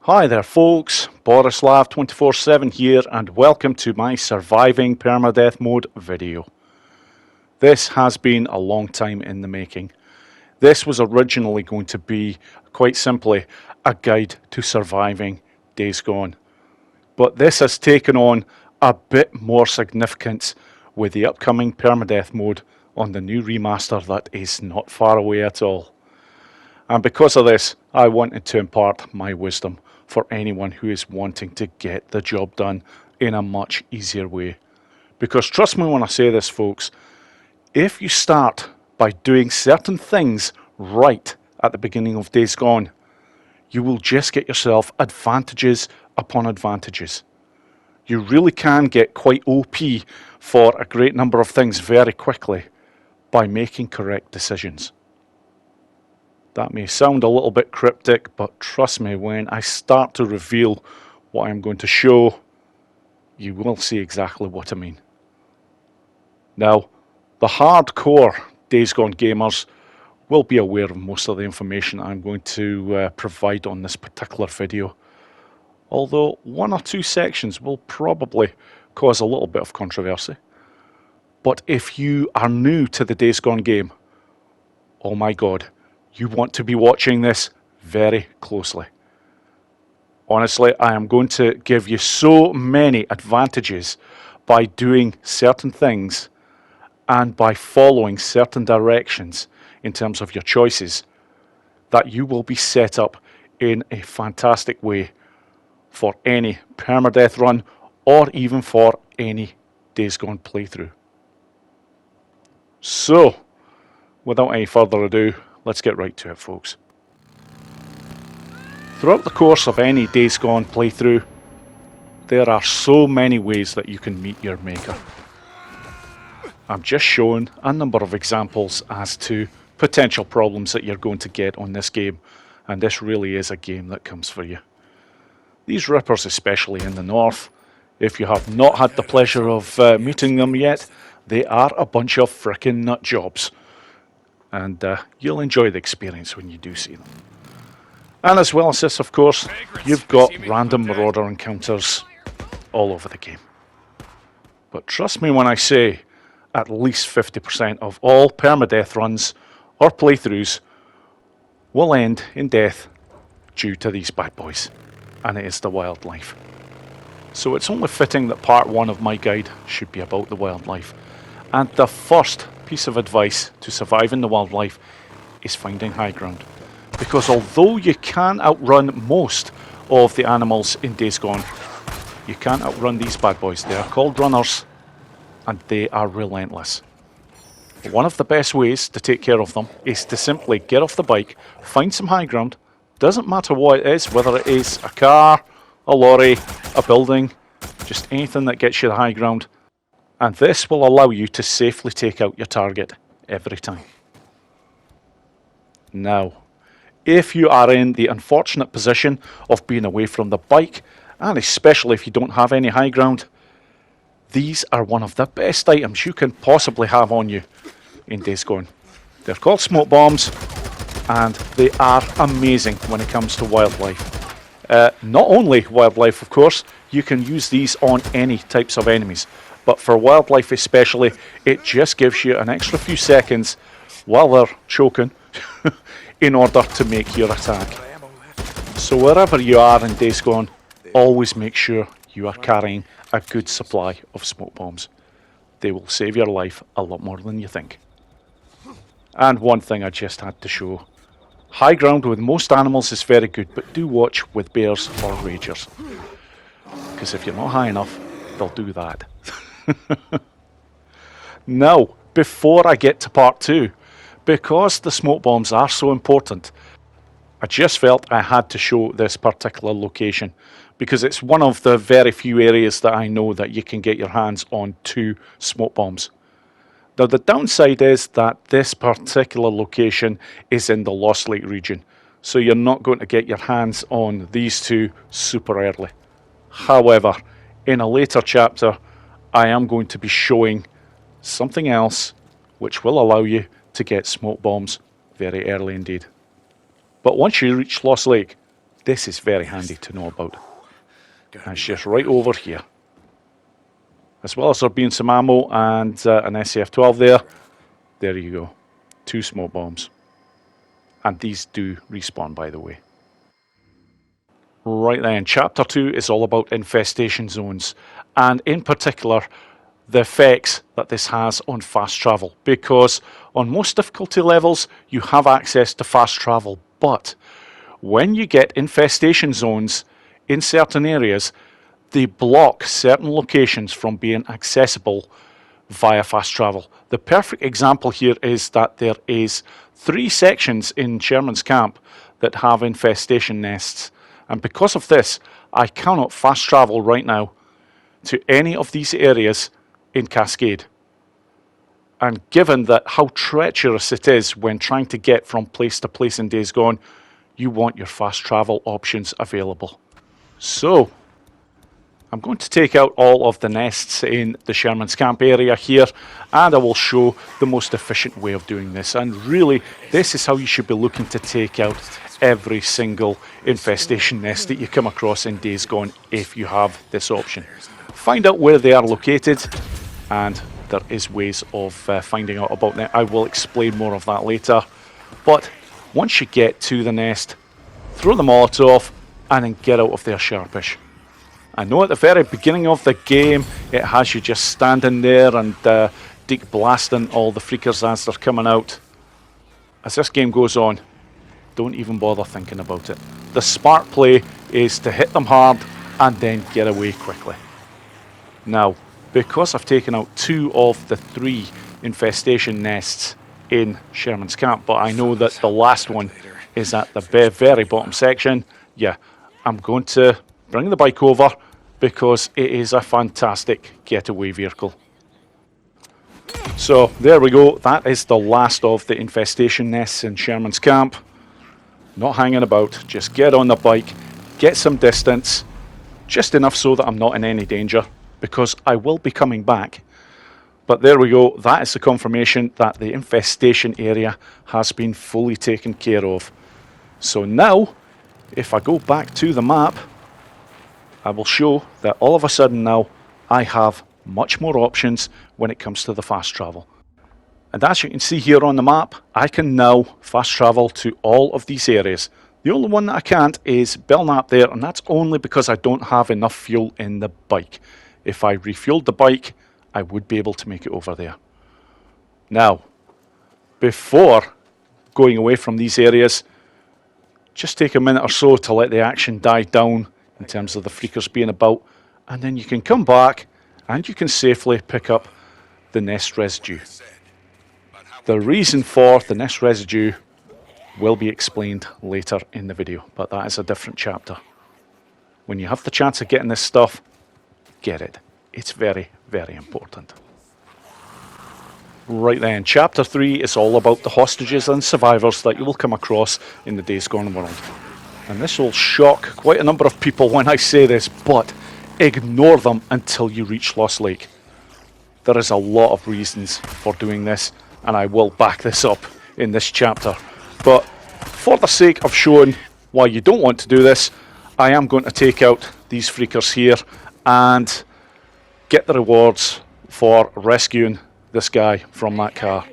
Hi there folks, Borislav247 here and welcome to my Surviving Permadeath Mode video. This has been a long time in the making. This was originally going to be, quite simply, a guide to surviving Days Gone. But this has taken on a bit more significance with the upcoming Permadeath Mode on the new remaster that is not far away at all. And because of this, I wanted to impart my wisdom for anyone who is wanting to get the job done in a much easier way. Because trust me when I say this folks, if you start by doing certain things right at the beginning of Days Gone, you will just get yourself advantages upon advantages. You really can get quite OP for a great number of things very quickly by making correct decisions. That may sound a little bit cryptic, but trust me, when I start to reveal what I'm going to show, you will see exactly what I mean. Now, the hardcore Days Gone gamers will be aware of most of the information I'm going to provide on this particular video, although one or two sections will probably cause a little bit of controversy. But if you are new to the Days Gone game, oh my god, you want to be watching this very closely. Honestly, I am going to give you so many advantages by doing certain things and by following certain directions in terms of your choices that you will be set up in a fantastic way for any permadeath run or even for any Days Gone playthrough. So, without any further ado, let's get right to it folks. Throughout the course of any Days Gone playthrough, there are so many ways that you can meet your maker. I'm just showing a number of examples as to potential problems that you're going to get on this game, and this really is a game that comes for you. These rippers, especially in the north, if you have not had the pleasure of meeting them yet, they are a bunch of frickin' nut jobs. And you'll enjoy the experience when you do see them. And as well as this, of course, you've got random marauder encounters all over the game. But trust me when I say, at least 50% of all permadeath runs or playthroughs will end in death due to these bad boys, and it is the wildlife. So it's only fitting that part 1 of my guide should be about the wildlife. And the first piece of advice to surviving the wildlife is finding high ground. Because although you can outrun most of the animals in Days Gone, you can't outrun these bad boys. They are called runners and they are relentless. One of the best ways to take care of them is to simply get off the bike, find some high ground, doesn't matter what it is, whether it is a car, a lorry, a building, just anything that gets you the high ground. And this will allow you to safely take out your target every time. Now, if you are in the unfortunate position of being away from the bike, and especially if you don't have any high ground, these are one of the best items you can possibly have on you in Days Gone. They're called smoke bombs, and they are amazing when it comes to wildlife. Not only wildlife, of course, you can use these on any types of enemies. But for wildlife especially, it just gives you an extra few seconds while they're choking in order to make your attack. So wherever you are in Days Gone, always make sure you are carrying a good supply of smoke bombs. They will save your life a lot more than you think. And one thing I just had to show. High ground with most animals is very good, but do watch with bears or ragers. Because if you're not high enough, they'll do that. Now, before I get to part 2, because the smoke bombs are so important, I just felt I had to show this particular location because it's one of the very few areas that I know that you can get your hands on 2 smoke bombs. Now the downside is that this particular location is in the Lost Lake region, so you're not going to get your hands on these 2 super early. However, in a later chapter I am going to be showing something else which will allow you to get smoke bombs very early indeed. But once you reach Lost Lake, this is very handy to know about. And it's just right over here. As well as there being some ammo and an SCF-12 there. There you go. 2 smoke bombs. And these do respawn, by the way. Right then, Chapter 2 is all about infestation zones. And in particular, the effects that this has on fast travel. Because on most difficulty levels, you have access to fast travel. But when you get infestation zones in certain areas, they block certain locations from being accessible via fast travel. The perfect example here is that there is 3 sections in Sherman's camp that have infestation nests. And because of this, I cannot fast travel right now to any of these areas in Cascade. And given that how treacherous it is when trying to get from place to place in Days Gone, you want your fast travel options available. So I'm going to take out all of the nests in the Sherman's camp area here, and I will show the most efficient way of doing this. And really, this is how you should be looking to take out every single infestation nest that you come across in Days Gone if you have this option. Find out where they are located, and there is ways of finding out about them. I will explain more of that later. But once you get to the nest, throw the Molotov and then get out of there sharpish. I know at the very beginning of the game it has you just standing there and deek blasting all the freakers as they're coming out. As this game goes on, don't even bother thinking about it. The smart play is to hit them hard and then get away quickly. Now, because I've taken out 2 of the 3 infestation nests in Sherman's camp, but I know that the last one is at the very bottom section, yeah, I'm going to bring the bike over because it is a fantastic getaway vehicle. So there we go, that is the last of the infestation nests in Sherman's camp. Not hanging about, just get on the bike, get some distance, just enough so that I'm not in any danger, because I will be coming back. But there we go, that is the confirmation that the infestation area has been fully taken care of. So now, if I go back to the map, I will show that all of a sudden now I have much more options when it comes to the fast travel. And as you can see here on the map, I can now fast travel to all of these areas. The only one that I can't is Belknap there, and that's only because I don't have enough fuel in the bike. If I refueled the bike, I would be able to make it over there. Now, before going away from these areas, just take a minute or so to let the action die down in terms of the freakers being about, and then you can come back and you can safely pick up the nest residue. The reason for the nest residue will be explained later in the video, but that is a different chapter. When you have the chance of getting this stuff, get it. It's very important. Right then, Chapter 3 is all about the hostages and survivors that you will come across in the Days Gone world. And this will shock quite a number of people when I say this, but ignore them until you reach Lost Lake. There is a lot of reasons for doing this, and I will back this up in this chapter. But for the sake of showing why you don't want to do this, I am going to take out these freakers here and get the rewards for rescuing this guy from that car.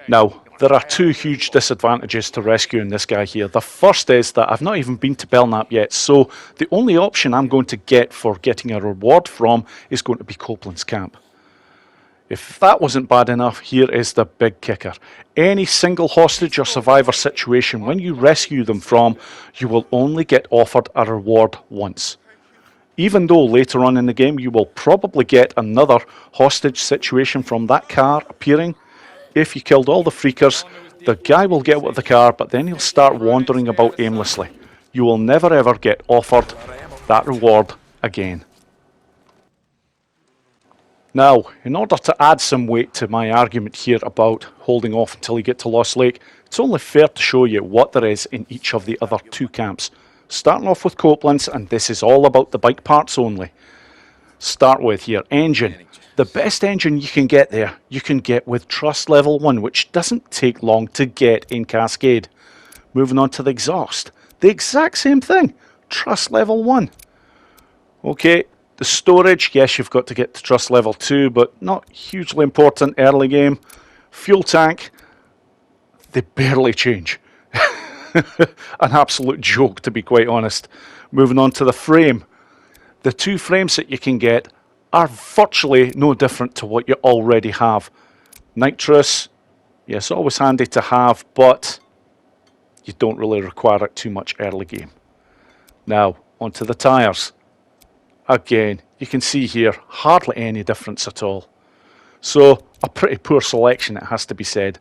Now, there are 2 huge disadvantages to rescuing this guy here. The first is that I've not even been to Belknap yet, so the only option I'm going to get for getting a reward from is going to be Copeland's camp. If that wasn't bad enough, here is the big kicker. Any single hostage or survivor situation, when you rescue them from, you will only get offered a reward once. Even though later on in the game you will probably get another hostage situation from that car appearing, if you killed all the freakers, the guy will get out of the car, but then he'll start wandering about aimlessly. You will never ever get offered that reward again. Now, in order to add some weight to my argument here about holding off until you get to Lost Lake, it's only fair to show you what there is in each of the other 2 camps. Starting off with Copeland's, and this is all about the bike parts only. Start with here, engine. The best engine you can get there, you can get with Trust Level 1, which doesn't take long to get in Cascade. Moving on to the exhaust. the exact same thing. Trust level 1. Okay, the storage, yes, you've got to get to trust level 2, but not hugely important early game. Fuel tank, they barely change. An absolute joke, to be quite honest. Moving on to the frame. The 2 frames that you can get are virtually no different to what you already have. Nitrous, yes, always handy to have, but you don't really require it too much early game. Now, onto the tyres. Again, you can see here, hardly any difference at all. So, a pretty poor selection, it has to be said.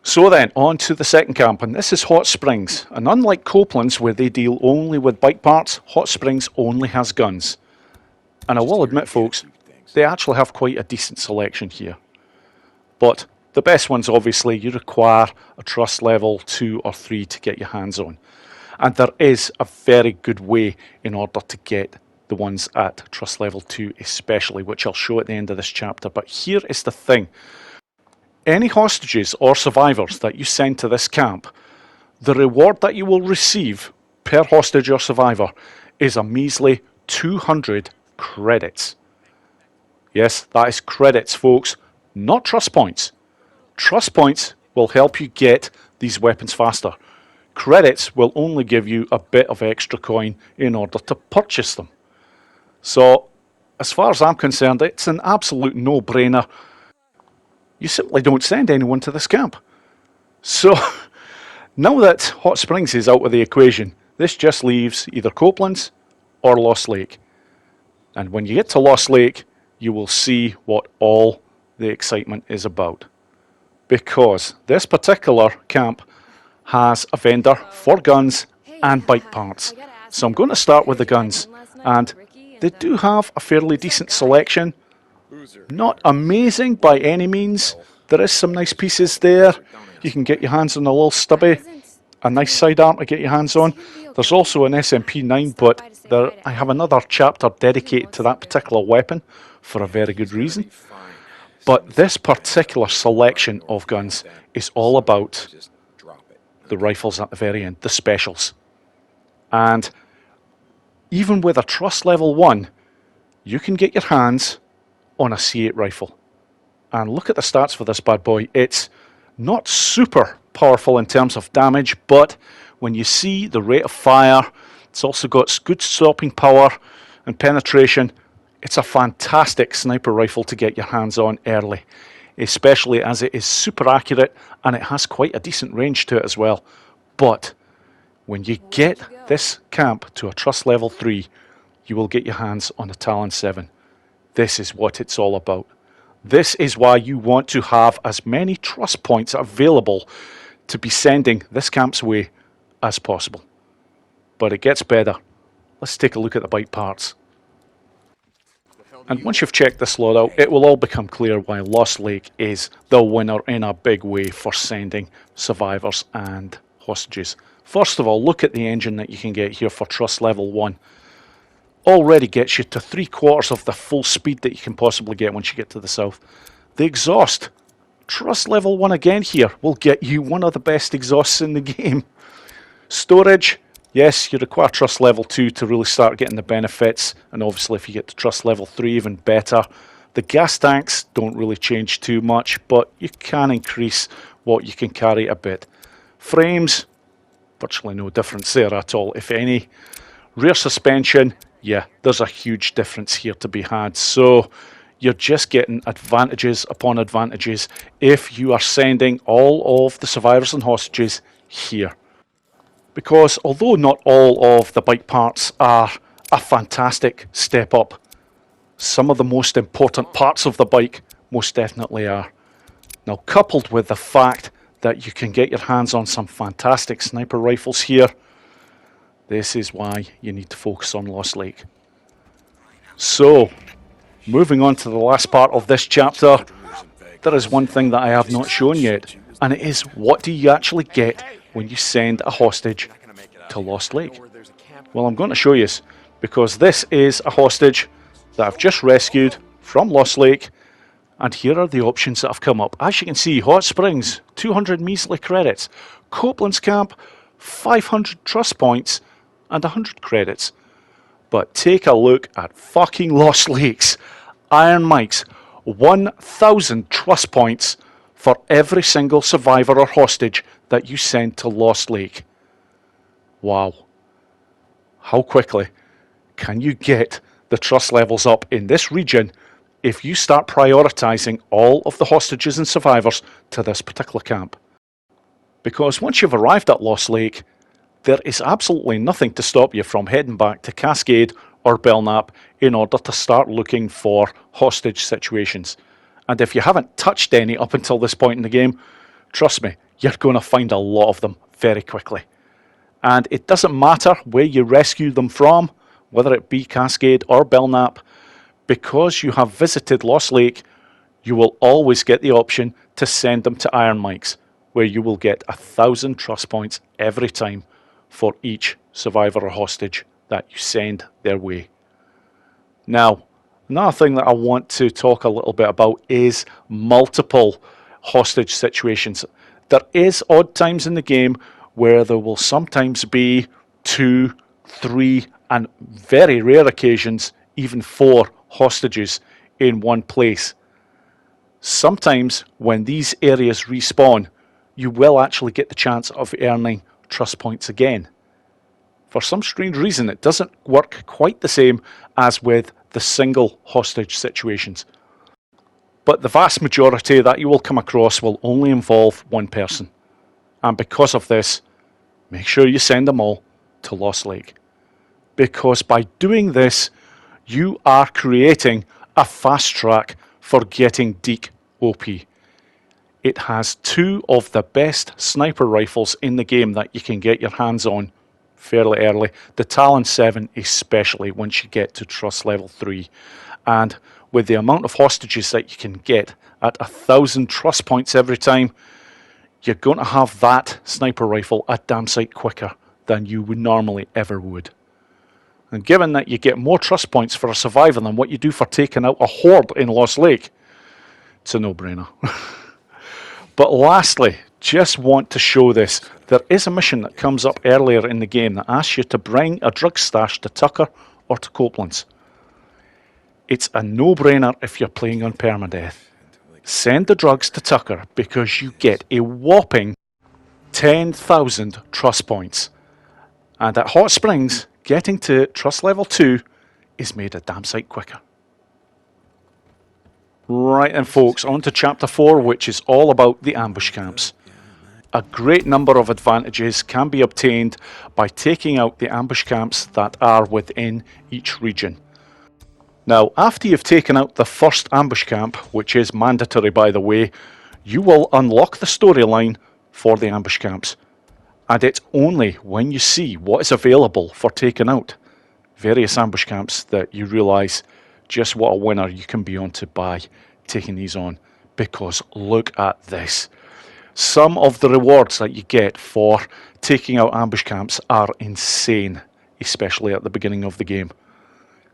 So then, on to the second camp, and this is Hot Springs. And unlike Copeland's, where they deal only with bike parts, Hot Springs only has guns. And I will admit, folks, they actually have quite a decent selection here. But the best ones, obviously, you require a trust level 2 or 3 to get your hands on. And there is a very good way in order to get the ones at trust level 2 especially, which I'll show at the end of this chapter. But here is the thing. Any hostages or survivors that you send to this camp, the reward that you will receive per hostage or survivor is a measly 200 credits. Yes, that is credits, folks, not trust points. Trust points will help you get these weapons faster. Credits will only give you a bit of extra coin in order to purchase them. So, as far as I'm concerned, it's an absolute no-brainer. You simply don't send anyone to this camp. So, now that Hot Springs is out of the equation, this just leaves either Copeland's or Lost Lake. And when you get to Lost Lake, you will see what all the excitement is about. Because this particular camp has a vendor for guns and bike parts. So I'm going to start with the guns. And they do have a fairly decent selection. Not amazing by any means. There is some nice pieces there. You can get your hands on a little stubby, a nice sidearm to get your hands on. There's also an SMP9, but I have another chapter dedicated to that particular weapon for a very good reason. But this particular selection of guns is all about the rifles at the very end, the specials. And even with a trust level 1, you can get your hands on a C8 rifle. And look at the stats for this bad boy. It's not super powerful in terms of damage, but when you see the rate of fire, it's also got good stopping power and penetration. It's a fantastic sniper rifle to get your hands on early, especially as it is super accurate and it has quite a decent range to it as well. But when you get this camp to a trust level 3, you will get your hands on a Talon 7. This is what it's all about. This is why you want to have as many trust points available to be sending this camp's way as possible. But it gets better. Let's take a look at the bike parts. And once you've checked this lot out, it will all become clear why Lost Lake is the winner in a big way for sending survivors and hostages. First of all, look at the engine that you can get here for trust level 1. Already gets you to 3/4 of the full speed that you can possibly get once you get to the south. The exhaust, trust level 1 again here, will get you one of the best exhausts in the game. Storage, yes, you require trust level 2 to really start getting the benefits, and obviously if you get to trust level 3, even better. The gas tanks don't really change too much, but you can increase what you can carry a bit. Frames, virtually no difference there at all, if any. Rear suspension, yeah, there's a huge difference here to be had. So you're just getting advantages upon advantages if you are sending all of the survivors and hostages here. Because although not all of the bike parts are a fantastic step up, some of the most important parts of the bike most definitely are. Now, coupled with the fact that you can get your hands on some fantastic sniper rifles here, this is why you need to focus on Lost Lake. So, moving on to the last part of this chapter, there is one thing that I have not shown yet, and it is what do you actually get when you send a hostage to Lost Lake? Well, I'm going to show you, because this is a hostage that I've just rescued from Lost Lake, and here are the options that have come up. As you can see, Hot Springs, 200 measly credits. Copeland's camp, 500 trust points, and 100 credits. But take a look at fucking Lost Lakes. Iron Mike's 1,000 trust points for every single survivor or hostage that you send to Lost Lake. Wow. How quickly can you get the trust levels up in this region if you start prioritizing all of the hostages and survivors to this particular camp? Because once you've arrived at Lost Lake, there is absolutely nothing to stop you from heading back to Cascade or Belknap in order to start looking for hostage situations. And if you haven't touched any up until this point in the game, trust me, you're going to find a lot of them very quickly. And it doesn't matter where you rescue them from, whether it be Cascade or Belknap, because you have visited Lost Lake, you will always get the option to send them to Iron Mike's, where you will get 1,000 trust points every time for each survivor or hostage that you send their way. Now, another thing that I want to talk a little bit about is multiple hostage situations. There is odd times in the game where there will sometimes be 2, 3, and very rare occasions, even 4 hostages in one place. Sometimes when these areas respawn, you will actually get the chance of earning trust points again. For some strange reason, it doesn't work quite the same as with the single hostage situations. But the vast majority that you will come across will only involve one person. And because of this, make sure you send them all to Lost Lake. Because by doing this, you are creating a fast track for getting Deke OP. It has 2 of the best sniper rifles in the game that you can get your hands on fairly early. The Talon 7 especially once you get to trust level 3. And with the amount of hostages that you can get at 1,000 trust points every time, you're going to have that sniper rifle a damn sight quicker than you would normally ever would. And given that you get more trust points for a survivor than what you do for taking out a horde in Lost Lake, it's a no-brainer. But lastly, just want to show this. There is a mission that comes up earlier in the game that asks you to bring a drug stash to Tucker or to Copeland's. It's a no-brainer if you're playing on permadeath. Send the drugs to Tucker because you get a whopping 10,000 trust points. And at Hot Springs, getting to trust level 2 is made a damn sight quicker. Right then folks, on to chapter 4, which is all about the ambush camps. A great number of advantages can be obtained by taking out the ambush camps that are within each region. Now, after you've taken out the first ambush camp, which is mandatory by the way, you will unlock the storyline for the ambush camps. And it's only when you see what is available for taking out various ambush camps that you realise just what a winner you can be onto by taking these on. Because look at this. Some of the rewards that you get for taking out ambush camps are insane, especially at the beginning of the game.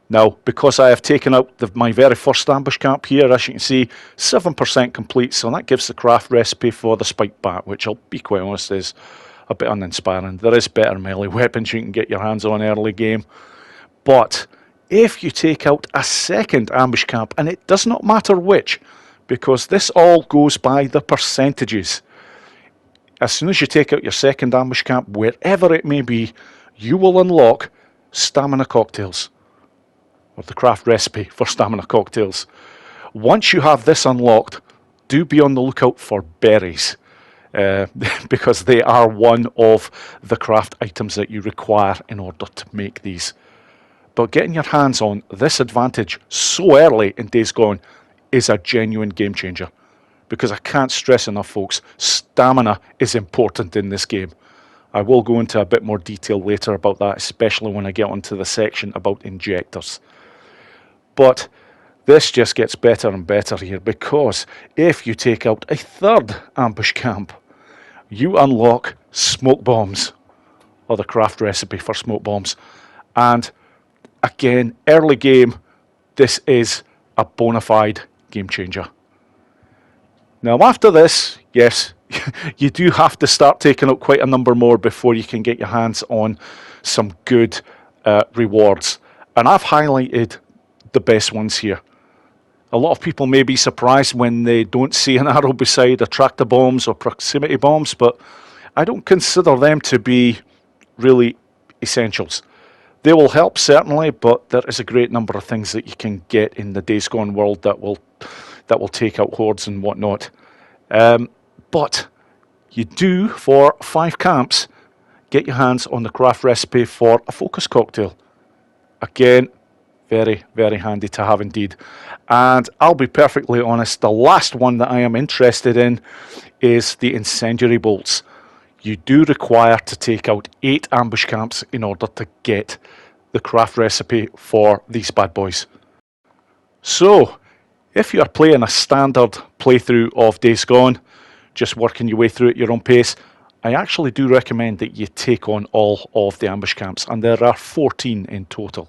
Now, because I have taken out my very first ambush camp here, as you can see, 7% complete, so that gives the craft recipe for the spike bat, which I'll be quite honest is a bit uninspiring. There is better melee weapons you can get your hands on early game. But if you take out a second ambush camp, and it does not matter which, because this all goes by the percentages. As soon as you take out your second ambush camp, wherever it may be, you will unlock stamina cocktails, or the craft recipe for stamina cocktails. Once you have this unlocked, do be on the lookout for berries, because they are one of the craft items that you require in order to make these. But getting your hands on this advantage so early in Days Gone is a genuine game changer. Because I can't stress enough, folks, stamina is important in this game. I will go into a bit more detail later about that, especially when I get onto the section about injectors. But this just gets better and better here, because if you take out a third ambush camp, you unlock smoke bombs, or the craft recipe for smoke bombs. And again, early game, this is a bona fide game changer. Now after this, yes, you do have to start taking out quite a number more before you can get your hands on some good rewards. And I've highlighted the best ones here. A lot of people may be surprised when they don't see an arrow beside attractor bombs or proximity bombs, but I don't consider them to be really essentials. They will help certainly, but there is a great number of things that you can get in the Days Gone world that will take out hordes and whatnot. But you do, for 5 camps, get your hands on the craft recipe for a focus cocktail. Again, very, very handy to have indeed. And I'll be perfectly honest, the last one that I am interested in is the incendiary bolts. You do require to take out 8 ambush camps in order to get the craft recipe for these bad boys. So, if you are playing a standard playthrough of Days Gone, just working your way through at your own pace, I actually do recommend that you take on all of the ambush camps, and there are 14 in total,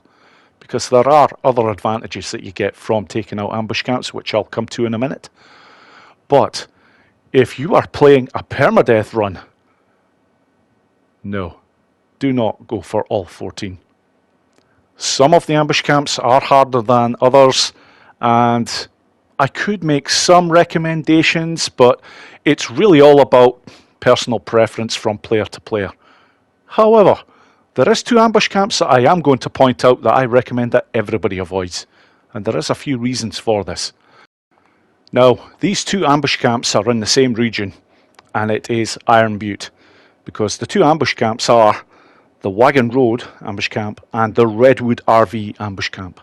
because there are other advantages that you get from taking out ambush camps, which I'll come to in a minute. But if you are playing a permadeath run, no, do not go for all 14. Some of the ambush camps are harder than others, and I could make some recommendations, but it's really all about personal preference from player to player. However, there is 2 ambush camps that I am going to point out that I recommend that everybody avoids, and there is a few reasons for this. Now, these 2 ambush camps are in the same region, and it is Iron Butte, because the 2 ambush camps are the Wagon Road ambush camp and the Redwood RV ambush camp.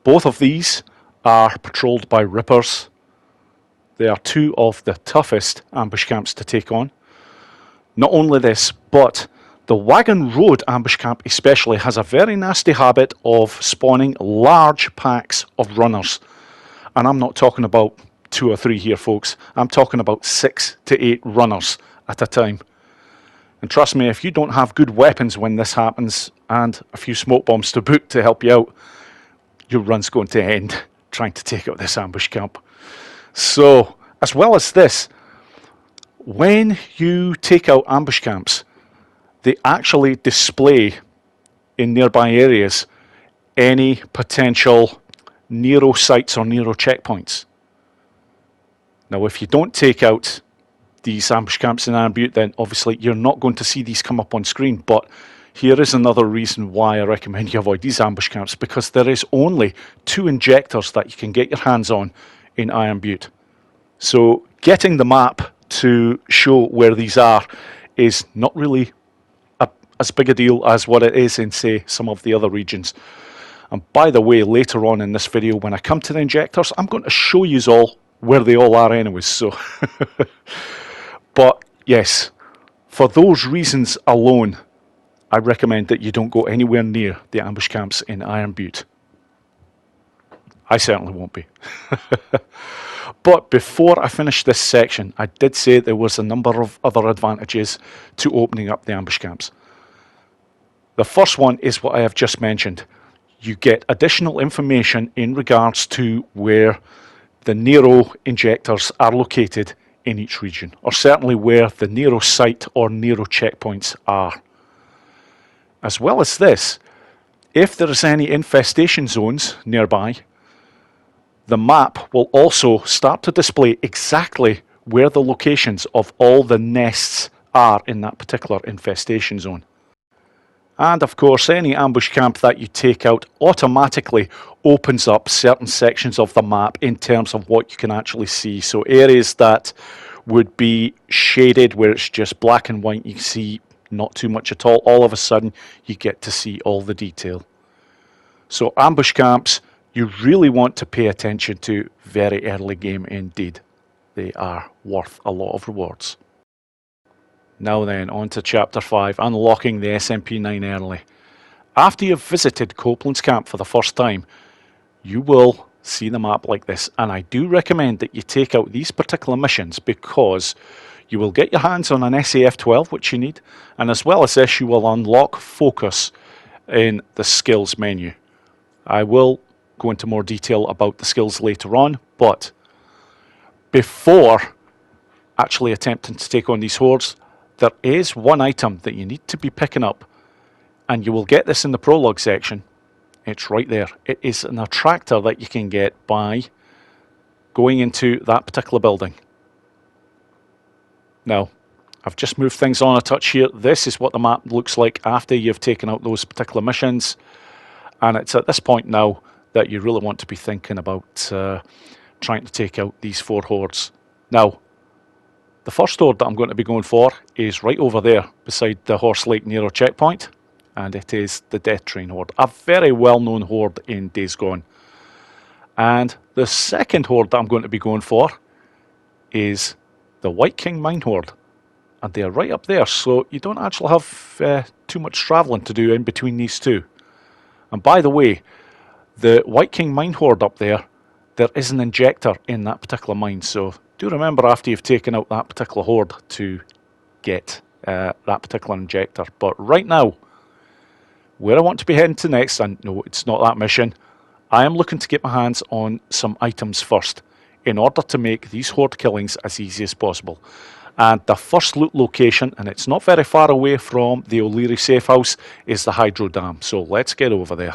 Both of these are patrolled by Rippers. They are 2 of the toughest ambush camps to take on. Not only this, but the Wagon Road ambush camp especially has a very nasty habit of spawning large packs of runners. And I'm not talking about 2 or 3 here, folks. I'm talking about 6 to 8 runners at a time. And trust me, if you don't have good weapons when this happens, and a few smoke bombs to boot to help you out, your run's going to end trying to take out this ambush camp. So, as well as this, when you take out ambush camps, they actually display in nearby areas any potential Nero sites or Nero checkpoints. Now, if you don't take out these ambush camps in Iron Butte, then obviously you're not going to see these come up on screen. But here is another reason why I recommend you avoid these ambush camps, because there is only 2 injectors that you can get your hands on in Iron Butte. So getting the map to show where these are is not really as big a deal as what it is in, say, some of the other regions. And by the way, later on in this video, when I come to the injectors, I'm going to show you all where they all are anyways. So but yes, for those reasons alone, I recommend that you don't go anywhere near the ambush camps in Iron Butte. I certainly won't be. But before I finish this section, I did say there was a number of other advantages to opening up the ambush camps. The first one is what I have just mentioned. You get additional information in regards to where the Nero injectors are located in each region, or certainly where the Nero site or Nero checkpoints are. As well as this, if there is any infestation zones nearby, the map will also start to display exactly where the locations of all the nests are in that particular infestation zone. And of course, any ambush camp that you take out automatically opens up certain sections of the map in terms of what you can actually see. So areas that would be shaded, where it's just black and white, you can see not too much at all of a sudden you get to see all the detail. So ambush camps, you really want to pay attention to very early game indeed. They are worth a lot of rewards. Now then, on to Chapter 5, Unlocking the SMP-9 Early. After you've visited Copeland's camp for the first time, you will see the map like this, and I do recommend that you take out these particular missions because you will get your hands on an SAF-12, which you need, and as well as this, you will unlock focus in the skills menu. I will go into more detail about the skills later on, but before actually attempting to take on these hordes, there is one item that you need to be picking up, and you will get this in the prologue section. It's right there. It is an attractor that you can get by going into that particular building. Now, I've just moved things on a touch here. This is what the map looks like after you've taken out those particular missions. And it's at this point now that you really want to be thinking about trying to take out these 4 hordes. Now, the first horde that I'm going to be going for is right over there beside the Horse Lake Nero checkpoint. And it is the Death Train horde, a very well-known horde in Days Gone. And the second horde that I'm going to be going for is the White King Mine horde. And they're right up there, so you don't actually have too much travelling to do in between these two. And by the way, the White King Mine horde up there is an injector in that particular mine, so do remember after you've taken out that particular horde to get that particular injector. But right now, where I want to be heading to next, and no, it's not that mission, I am looking to get my hands on some items first in order to make these horde killings as easy as possible. And the first loot location, and it's not very far away from the O'Leary safe house, is the Hydro Dam. So let's get over there.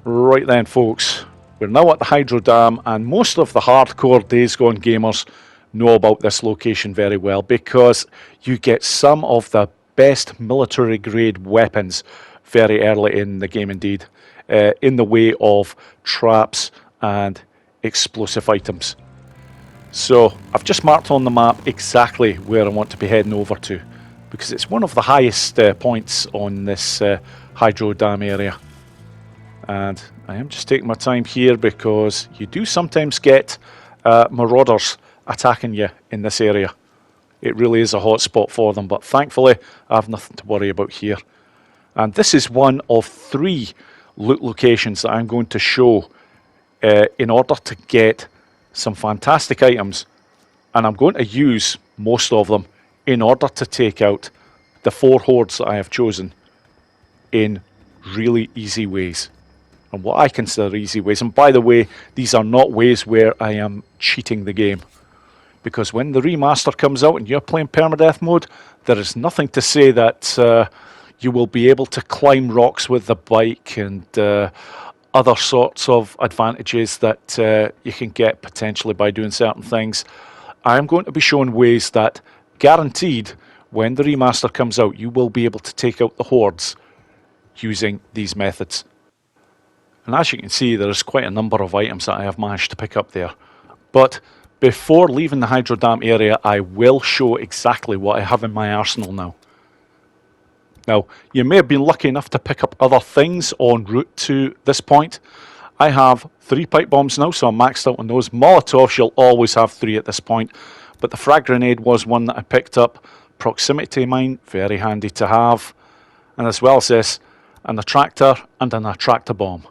Right then, folks, we're now at the Hydro Dam, and most of the hardcore Days Gone gamers know about this location very well because you get some of the best military grade weapons very early in the game indeed, in the way of traps and explosive items. So I've just marked on the map exactly where I want to be heading over to, because it's one of the highest points on this Hydro Dam area. And I am just taking my time here because you do sometimes get marauders attacking you in this area. It really is a hot spot for them, but thankfully I have nothing to worry about here. And this is one of 3 loot locations that I'm going to show in order to get some fantastic items, and I'm going to use most of them in order to take out the 4 hordes that I have chosen in really easy ways, and what I consider easy ways. And by the way, these are not ways where I am cheating the game, because when the remaster comes out and you're playing Permadeath Mode, there is nothing to say that you will be able to climb rocks with the bike and other sorts of advantages that you can get potentially by doing certain things. I'm going to be showing ways that guaranteed when the remaster comes out you will be able to take out the hordes using these methods. And as you can see, there's quite a number of items that I have managed to pick up there. But before leaving the Hydro Dam area, I will show exactly what I have in my arsenal now. Now, you may have been lucky enough to pick up other things en route to this point. I have 3 pipe bombs now, so I'm maxed out on those. Molotovs, you'll always have 3 at this point. But the frag grenade was one that I picked up. Proximity mine, very handy to have. And as well as this, an attractor and an attractor bomb.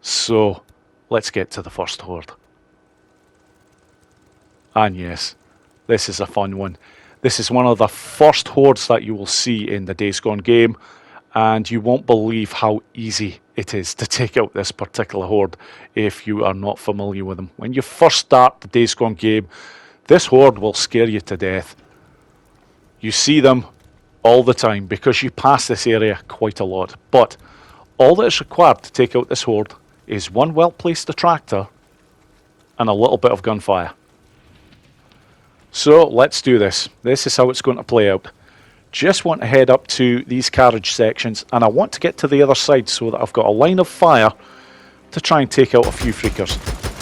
So, let's get to the first horde. And yes, this is a fun one. This is one of the first hordes that you will see in the Days Gone game, and you won't believe how easy it is to take out this particular horde if you are not familiar with them. When you first start the Days Gone game, this horde will scare you to death. You see them all the time because you pass this area quite a lot. But all that is required to take out this horde is one well-placed attractor and a little bit of gunfire. So let's do this. This is how it's going to play out. Just want to head up to these carriage sections, and I want to get to the other side so that I've got a line of fire to try and take out a few freakers.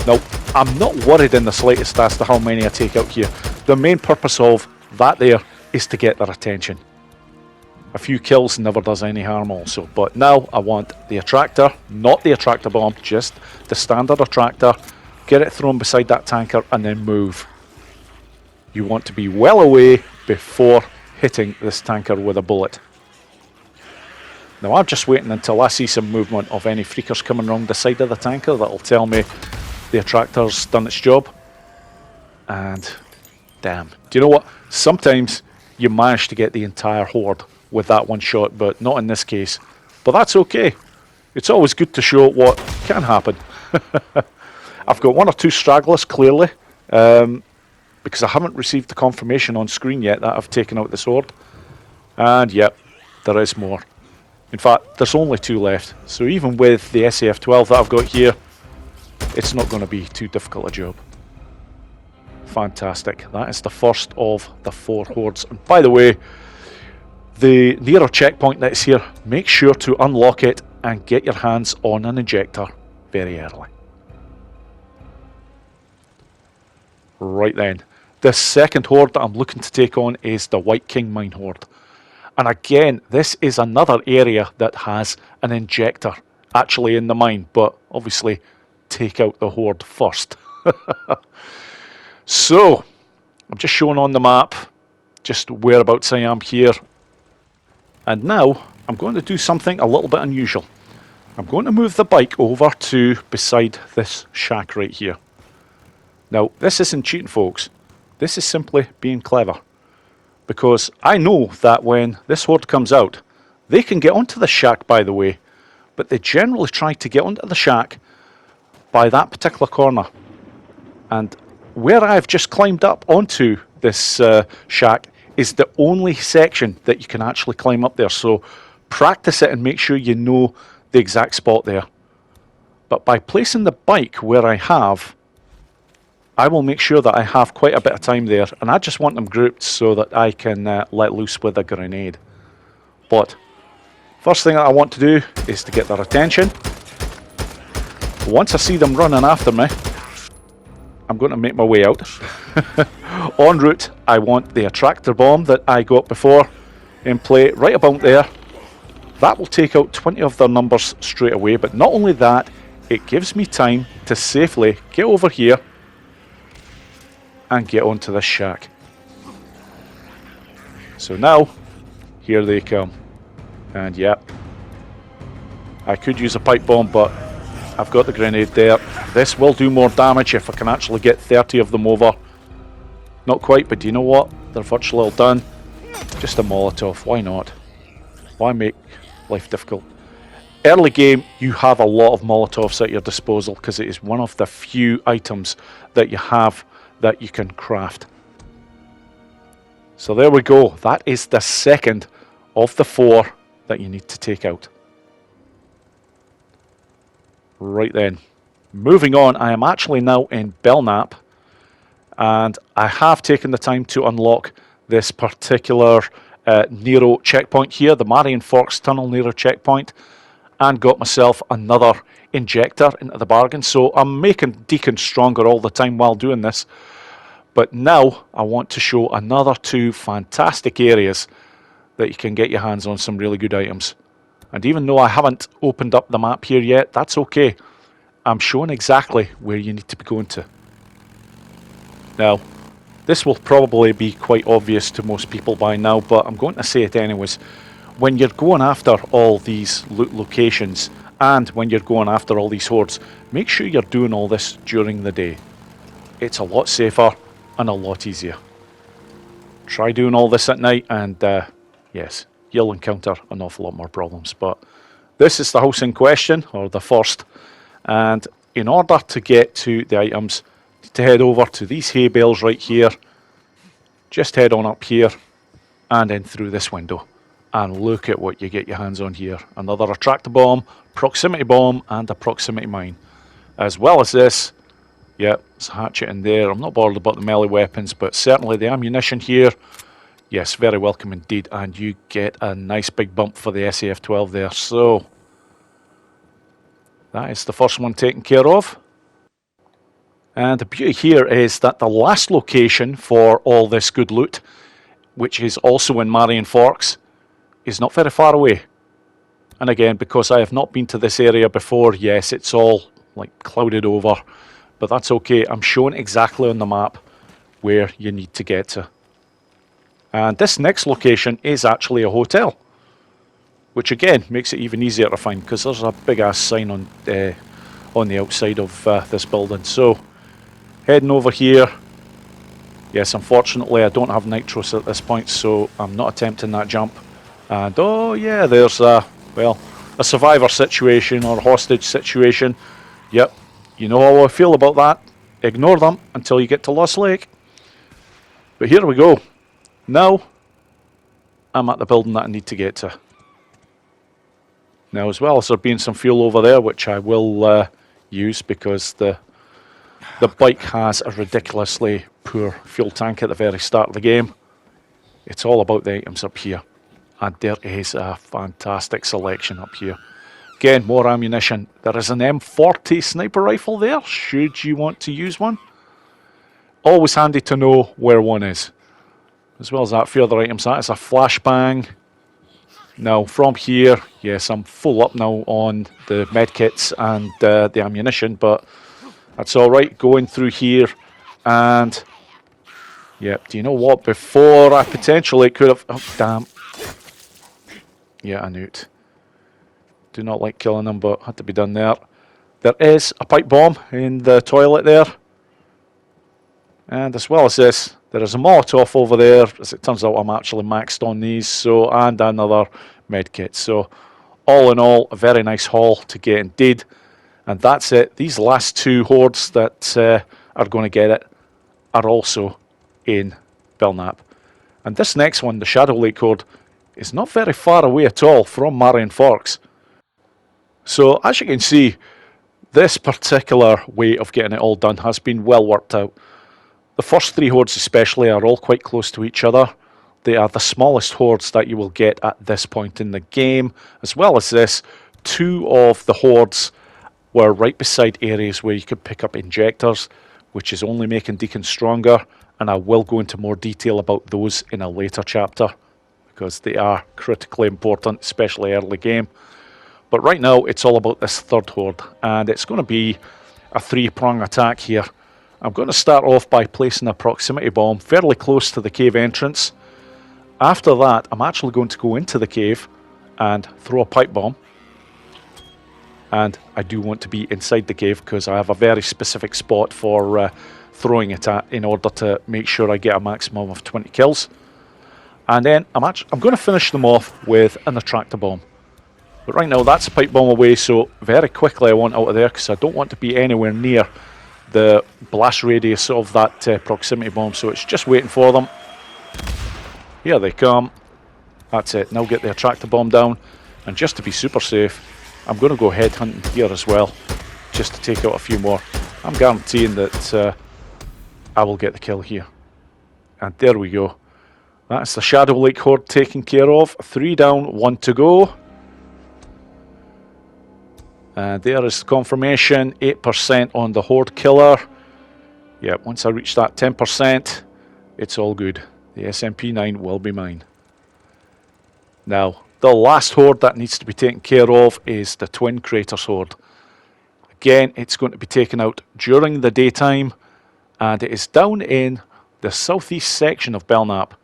Now, I'm not worried in the slightest as to how many I take out here. The main purpose of that there is to get their attention. A few kills never does any harm also, but now I want the attractor, not the attractor bomb, just the standard attractor. Get it thrown beside that tanker and then move. You want to be well away before hitting this tanker with a bullet. Now I'm just waiting until I see some movement of any freakers coming around the side of the tanker. That'll tell me the attractor's done its job. And damn. Do you know what? Sometimes you manage to get the entire horde with that one shot, but not in this case. But that's okay. It's always good to show what can happen. I've got 1 or 2 stragglers clearly because I haven't received the confirmation on screen yet that I've taken out this horde. And yep, there is more. In fact, there's only 2 left. So even with the SAF-12 that I've got here, it's not going to be too difficult a job. Fantastic. That is the first of the 4 hordes. And by the way, the Nero checkpoint that's here, make sure to unlock it and get your hands on an injector very early. Right then, the second horde that I'm looking to take on is the White King Mine horde. And again, this is another area that has an injector actually in the mine, but obviously take out the horde first. So, I'm just showing on the map just whereabouts I am here. And now, I'm going to do something a little bit unusual. I'm going to move the bike over to beside this shack right here. Now, this isn't cheating, folks. This is simply being clever. Because I know that when this horde comes out, they can get onto the shack, by the way, but they generally try to get onto the shack by that particular corner. And where I've just climbed up onto this shack is the only section that you can actually climb up there. So practice it and make sure you know the exact spot there. But by placing the bike where I have, I will make sure that I have quite a bit of time there, and I just want them grouped so that I can let loose with a grenade. But first thing that I want to do is to get their attention. Once I see them running after me, I'm going to make my way out. En route, I want the attractor bomb that I got before in play right about there. That will take out 20 of their numbers straight away, but not only that, it gives me time to safely get over here and get onto this shack. So now, here they come. And yep, I could use a pipe bomb, but I've got the grenade there. This will do more damage if I can actually get 30 of them over. Not quite, but do you know what? They're virtually all done. Just a Molotov, why not? Why make life difficult? Early game, you have a lot of Molotovs at your disposal because it is one of the few items that you have that you can craft. So there we go. That is the second of the 4 that you need to take out. Right then. Moving on, I am actually now in Belknap, and I have taken the time to unlock this particular Nero checkpoint here, the Marion Forks Tunnel Nero checkpoint, and got myself another injector into the bargain. So I'm making Deacon stronger all the time while doing this. But now I want to show another 2 fantastic areas that you can get your hands on some really good items. And even though I haven't opened up the map here yet, that's okay. I'm showing exactly where you need to be going to. Now, this will probably be quite obvious to most people by now, but I'm going to say it anyways. When you're going after all these loot locations, and when you're going after all these hordes, make sure you're doing all this during the day. It's a lot safer and a lot easier. Try doing all this at night and yes, you'll encounter an awful lot more problems. But this is the house in question, or the first, and in order to get to the items, you need to head over to these hay bales right here. Just head on up here and in through this window, and look at what you get your hands on here. Another attractor bomb, proximity bomb, and a proximity mine. As well as this, yep, it's a hatchet in there. I'm not bothered about the melee weapons, but certainly the ammunition here, yes, very welcome indeed. And you get a nice big bump for the SAF-12 there. So, that is the first one taken care of. And the beauty here is that the last location for all this good loot, which is also in Marion Forks, is not very far away. And again, because I have not been to this area before, yes, it's all like clouded over. But that's okay, I'm showing exactly on the map where you need to get to. And this next location is actually a hotel, which again makes it even easier to find because there's a big ass sign on the outside of this building. So heading over here. Yes, unfortunately I don't have nitros at this point, so I'm not attempting that jump. And oh yeah, there's a survivor situation or hostage situation. Yep. You know how I feel about that. ignore them until you get to Lost Lake. But here we go. Now, I'm at the building that I need to get to. Now, as well as there being some fuel over there, which I will use because the bike has a ridiculously poor fuel tank at the very start of the game. It's all about the items up here. And there is a fantastic selection up here. Again, more ammunition. There is an M40 sniper rifle there, should you want to use one. Always handy to know where one is. As well as that, few other items. That is a flashbang. Now, from here, yes, I'm full up now on the medkits and the ammunition, but that's alright. Going through here, and yep, do you know what? Before I potentially could have... Oh, damn. Yeah, I knew it. Do not like killing them, but had to be done there. There is a pipe bomb in the toilet there. And as well as this, there is a Molotov over there. As it turns out, I'm actually maxed on these. So, and another medkit. So, all in all, a very nice haul to get indeed. And that's it. These last two hordes that are going to get it are also in Belknap. And this next one, the Shadow Lake horde, is not very far away at all from Marion Forks. So, as you can see, this particular way of getting it all done has been well worked out. The first three hordes especially are all quite close to each other. They are the smallest hordes that you will get at this point in the game. As well as this, two of the hordes were right beside areas where you could pick up injectors, which is only making Deacon stronger. And I will go into more detail about those in a later chapter, because they are critically important, especially early game. But right now, it's all about this third horde, and it's going to be a three-prong attack here. I'm going to start off by placing a proximity bomb fairly close to the cave entrance. After that, I'm actually going to go into the cave and throw a pipe bomb. And I do want to be inside the cave because I have a very specific spot for throwing it at in order to make sure I get a maximum of 20 kills. And then I'm going to finish them off with an attractor bomb. But right now, that's a pipe bomb away, so very quickly I want out of there because I don't want to be anywhere near the blast radius of that proximity bomb, so it's just waiting for them. Here they come. That's it. Now get the attractor bomb down, and just to be super safe, I'm going to go head hunting here as well, just to take out a few more. I'm guaranteeing that I will get the kill here. And there we go. That's the Shadow Lake horde taken care of. 3 down, 1 to go. There is the confirmation, 8% on the horde killer. Yep, once I reach that 10%, it's all good. The SMP-9 will be mine. Now, the last horde that needs to be taken care of is the Twin Craters horde. Again, it's going to be taken out during the daytime, and it is down in the southeast section of Belknap.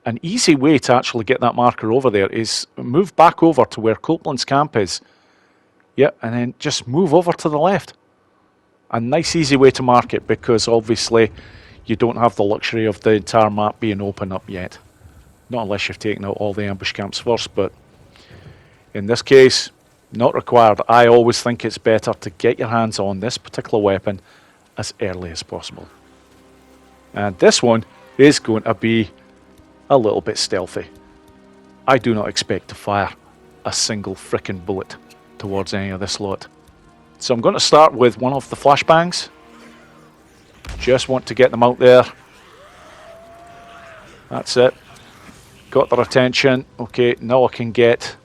An easy way to actually get that marker over there is move back over to where Copeland's camp is. Yep, and then just move over to the left. A nice easy way to mark it, because obviously you don't have the luxury of the entire map being open up yet. Not unless you've taken out all the ambush camps first, but in this case, not required. I always think it's better to get your hands on this particular weapon as early as possible. And this one is going to be a little bit stealthy. I do not expect to fire a single frickin' bullet towards any of this lot. So I'm going to start with one of the flashbangs. Just want to get them out there. That's it. Got their attention. Okay, now I can get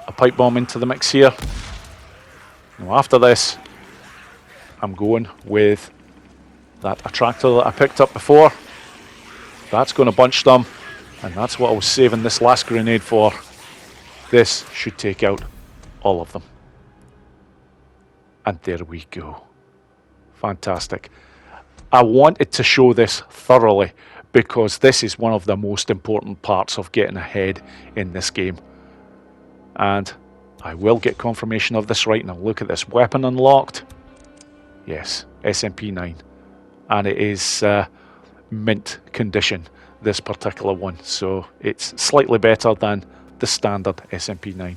a pipe bomb into the mix here. Now after this, I'm going with that attractor that I picked up before. That's going to bunch them, and that's what I was saving this last grenade for. This should take out all of them. And there we go. Fantastic. I wanted to show this thoroughly because this is one of the most important parts of getting ahead in this game. And I will get confirmation of this right now. Look at this. Weapon unlocked. Yes, SMP-9. And it is mint condition, this particular one. So it's slightly better than the standard SMP-9.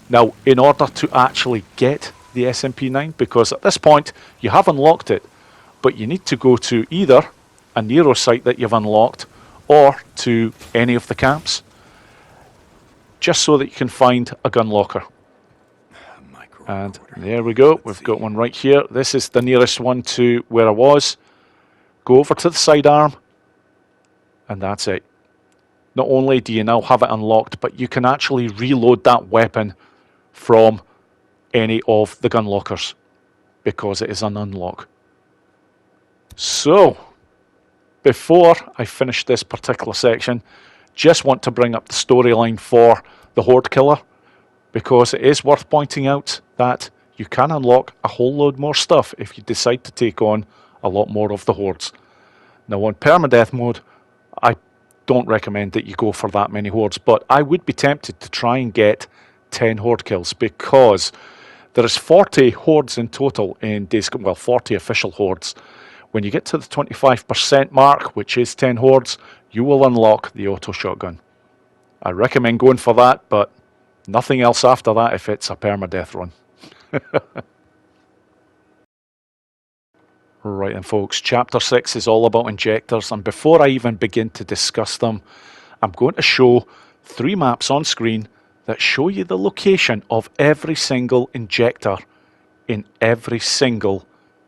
Now, in order to actually get the SMP-9, because at this point you have unlocked it, but you need to go to either a Nero site that you've unlocked or to any of the camps, just so that you can find a gun locker. And there we go, we've got one right here. This is the nearest one to where I was. Go over to the sidearm, and that's it. Not only do you now have it unlocked, but you can actually reload that weapon from any of the gun lockers because it is an unlock. So, before I finish this particular section, just want to bring up the storyline for the Horde Killer, because it is worth pointing out that you can unlock a whole load more stuff if you decide to take on a lot more of the Hordes. Now on Permadeath Mode, I don't recommend that you go for that many Hordes, but I would be tempted to try and get 10 Horde kills, because there is 40 Hordes in total in Days Gone, well, 40 official Hordes. When you get to the 25% mark, which is 10 Hordes, you will unlock the auto shotgun. I recommend going for that, but nothing else after that if it's a permadeath run. Right then folks, chapter 6 is all about injectors, and before I even begin to discuss them, I'm going to show 3 maps on screen that show you the location of every single injector in every single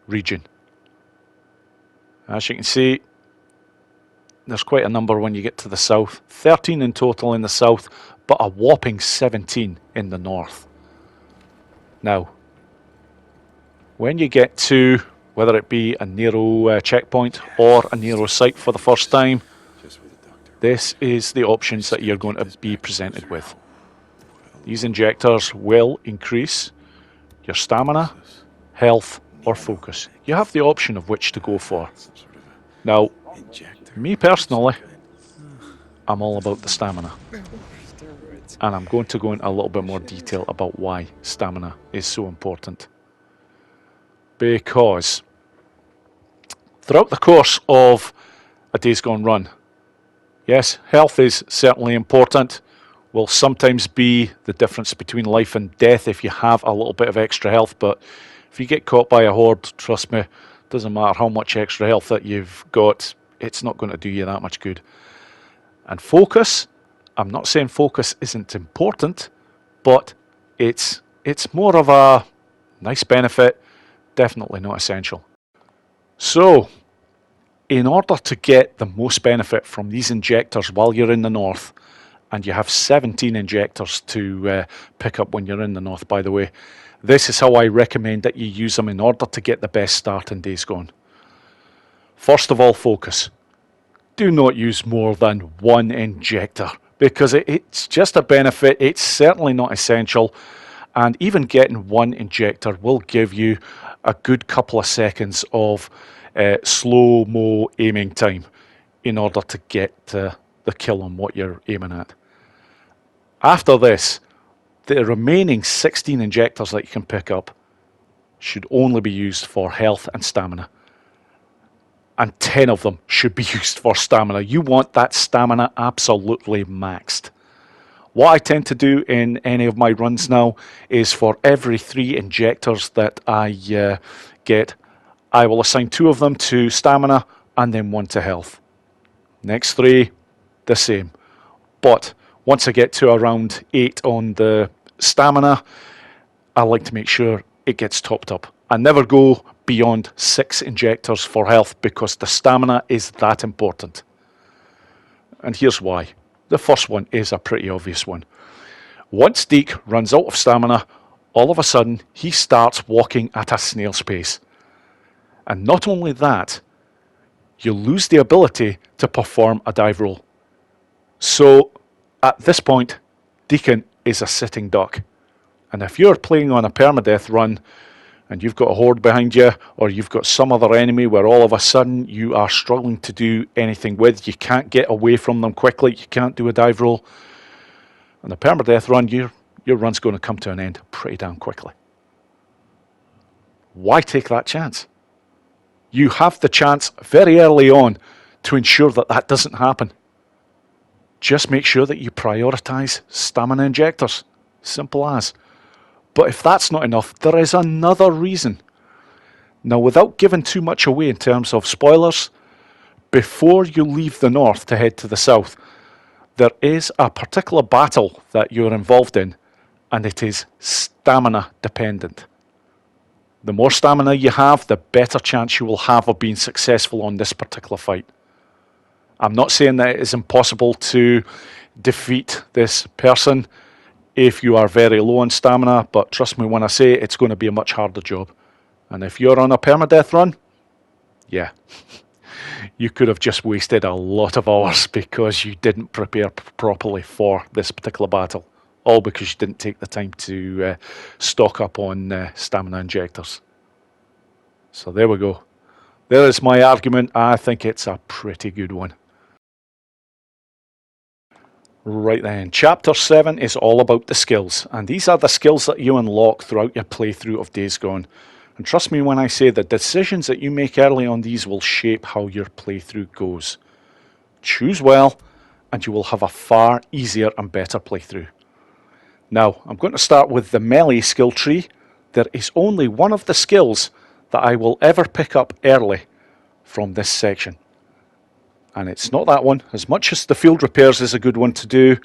region. As you can see, there's quite a number when you get to the south. 13 in total in the south, but a whopping 17 in the north. Now, when you get to, whether it be a Nero checkpoint or a Nero site for the first time, this is the options that you're going to be presented with. These injectors will increase your stamina, health, or focus. You have the option of which to go for. Now, me personally, I'm all about the stamina. And I'm going to go into a little bit more detail about why stamina is so important. Because throughout the course of a Days Gone run, yes, health is certainly important. Will sometimes be the difference between life and death if you have a little bit of extra health, but if you get caught by a horde, trust me, doesn't matter how much extra health that you've got, it's not going to do you that much good. And focus, I'm not saying focus isn't important, but it's more of a nice benefit, definitely not essential. So, in order to get the most benefit from these injectors while you're in the north, and you have 17 injectors to pick up when you're in the north, by the way, this is how I recommend that you use them in order to get the best start in Days Gone. First of all, focus. Do not use more than one injector, because it's just a benefit. It's certainly not essential, and even getting one injector will give you a good couple of seconds of slow-mo aiming time in order to get the kill on what you're aiming at. After this, the remaining 16 injectors that you can pick up should only be used for health and stamina. And 10 of them should be used for stamina. You want that stamina absolutely maxed. What I tend to do in any of my runs now is for every 3 injectors that I get, I will assign 2 of them to stamina and then 1 to health. Next 3, the same. But once I get to around 8 on the stamina, I like to make sure it gets topped up. I never go beyond 6 injectors for health because the stamina is that important. And here's why. The first one is a pretty obvious one. Once Deke runs out of stamina, all of a sudden he starts walking at a snail's pace. And not only that, you lose the ability to perform a dive roll. So at this point, Deacon is a sitting duck. And if you're playing on a permadeath run and you've got a horde behind you, or you've got some other enemy where all of a sudden you are struggling to do anything with, you can't get away from them quickly, you can't do a dive roll, on a permadeath run, your run's going to come to an end pretty damn quickly. Why take that chance? You have the chance very early on to ensure that that doesn't happen. Just make sure that you prioritize stamina injectors. Simple as. But if that's not enough, there is another reason. Now, without giving too much away in terms of spoilers, before you leave the north to head to the south, there is a particular battle that you're involved in, and it is stamina dependent. The more stamina you have, the better chance you will have of being successful on this particular fight. I'm not saying that it is impossible to defeat this person if you are very low on stamina, but trust me when I say it's going to be a much harder job. And if you're on a permadeath run, yeah, you could have just wasted a lot of hours because you didn't prepare properly for this particular battle. All because you didn't take the time to stock up on stamina injectors. So there we go. There is my argument. I think it's a pretty good one. Right then, Chapter 7 is all about the skills. And these are the skills that you unlock throughout your playthrough of Days Gone. And trust me when I say the decisions that you make early on these will shape how your playthrough goes. Choose well, and you will have a far easier and better playthrough. Now, I'm going to start with the melee skill tree. There is only one of the skills that I will ever pick up early from this section. And it's not that one. As much as the field repairs is a good one to do,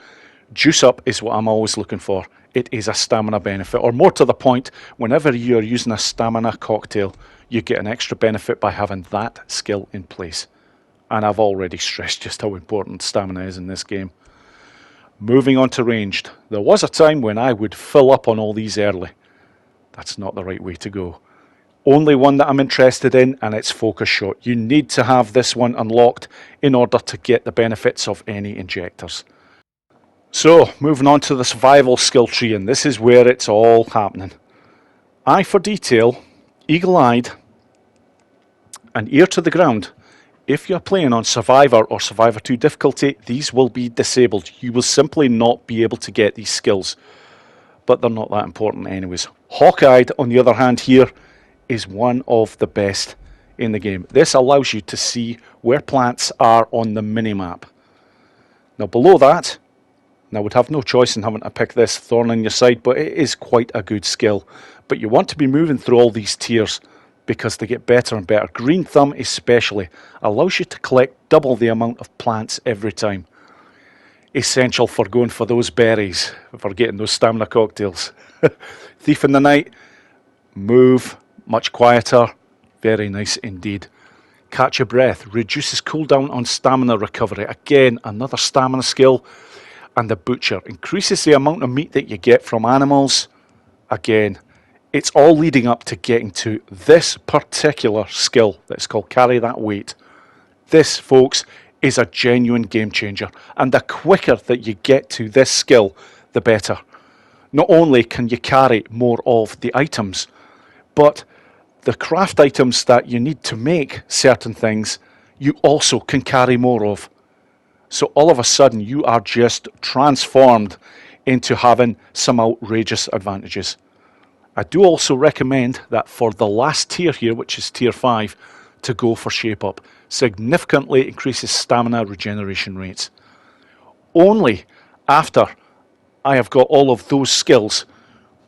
juice up is what I'm always looking for. It is a stamina benefit, or more to the point, whenever you're using a stamina cocktail, you get an extra benefit by having that skill in place. And I've already stressed just how important stamina is in this game. Moving on to ranged. There was a time when I would fill up on all these early. That's not the right way to go. Only one that I'm interested in, and it's focus shot. You need to have this one unlocked in order to get the benefits of any injectors. So, moving on to the survival skill tree, and this is where it's all happening. Eye for detail, eagle-eyed, and ear to the ground. If you're playing on Survivor or Survivor 2 difficulty, these will be disabled. You will simply not be able to get these skills. But they're not that important anyways. Hawk-eyed, on the other hand here, is one of the best in the game. This allows you to see where plants are on the minimap. Now below that, and I would have no choice in having to pick this thorn in your side, but it is quite a good skill. But you want to be moving through all these tiers because they get better and better. Green thumb especially allows you to collect double the amount of plants every time. Essential for going for those berries, for getting those stamina cocktails. Thief in the night, move, much quieter, very nice indeed. Catch your breath, reduces cooldown on stamina recovery. Again, another stamina skill. And the butcher increases the amount of meat that you get from animals. Again, it's all leading up to getting to this particular skill that's called carry that weight. This, folks, is a genuine game changer. And the quicker that you get to this skill, the better. Not only can you carry more of the items, but the craft items that you need to make certain things, you also can carry more of. So all of a sudden, you are just transformed into having some outrageous advantages. I do also recommend that for the last tier here, which is tier 5, to go for shape up. Significantly increases stamina regeneration rates. Only after I have got all of those skills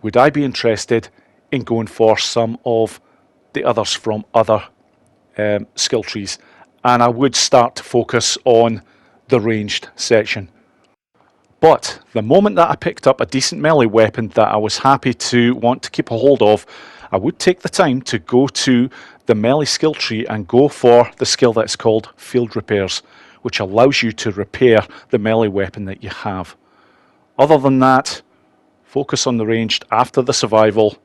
would I be interested in going for some of the others from other skill trees. And I would start to focus on the ranged section. But the moment that I picked up a decent melee weapon that I was happy to want to keep a hold of, I would take the time to go to the melee skill tree and go for the skill that's called field repairs, which allows you to repair the melee weapon that you have. Other than that, focus on the ranged after the survival,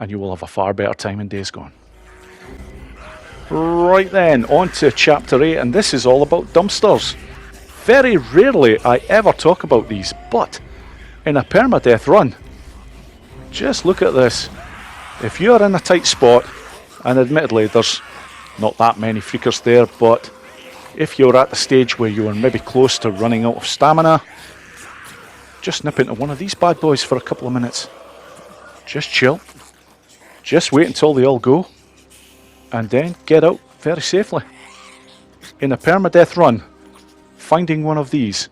and you will have a far better time in Days Gone. Right then, on to Chapter 8, and this is all about dumpsters. Very rarely I ever talk about these, but in a permadeath run, just look at this. If you're in a tight spot, and admittedly there's not that many freakers there, but if you're at the stage where you are maybe close to running out of stamina, just nip into one of these bad boys for a couple of minutes. Just chill. Just wait until they all go, and then get out very safely. In a permadeath run, finding one of these